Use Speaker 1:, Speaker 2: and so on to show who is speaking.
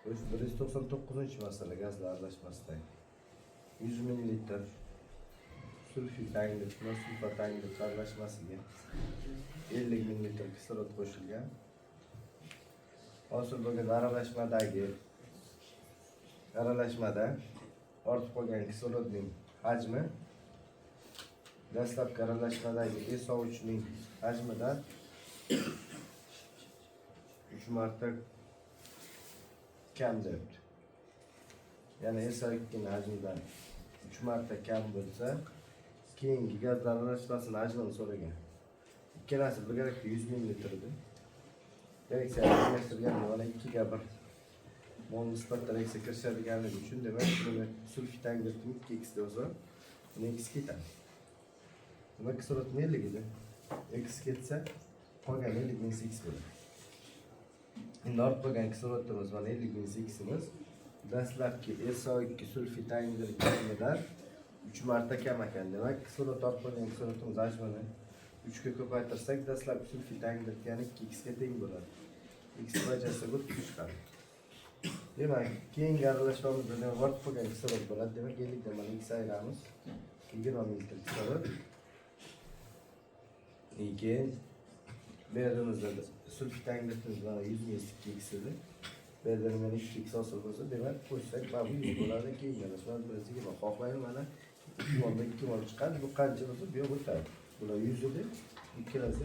Speaker 1: O'sha 199-masala gazlar aralashmasidagi 100 ml sulfit anglit va sulfat anglit aralashmasiga 50 ml kislorod qo'shilgan. Hosil bo'lgan aralashmada ortib qolgan kislorodning hajmi dastlabki aralashmadagi SO3ning hajmidan 3 marta kam debdi. Ya'ni SO2 ning hajmidan 3 marta kam bo'lsa, keyingi gazlar aralashmasining hajmini so'ragan. Ikkalasi birgalikda 100 ml edi. Reaksiya birlashtirganda mana 2 ga 1 mol nisbatda reaksiya kirishadiganligi uchun demak, buni sulfit angidni 2x bo'lsa, buni x ketadi. Demak, kislorod 50 edi. X ketsa, qolgan 50 minus x bo'ladi. Endi ortib qolgan kislorodimiz mana 50 minus ximiz dastlabki SO2 sulfit angidlik hajmidan 3 marta kam ekan. Demak, kislorod ortib qolgan kislorodimiz hajmini 3 ga ko'paytirsak, dastlabki sulfit angidlik ya'ni 2x ga teng bo'ladi. X darajasiga 3 chiqadi. Demak, keyingi aralashmamizda ortib qolgan kislorod bo'ladi. Demak, 50 dan mana x ayiramiz. 20 ml kislorod. Keyin bu yerimizda sulfit angidligimiz mana 100 ml 2x edi. Bu yerda mana 3x hosil bo'lsa, demak, qo'shsak mana bu bo'ladi. Keyin aralashmamiz bilan xohlayman mana 2 molda 2 mol chiqadi. Bu qancha bo'lsa, bu yo'q o'tadi. Bular 100 edi. Ikkalasi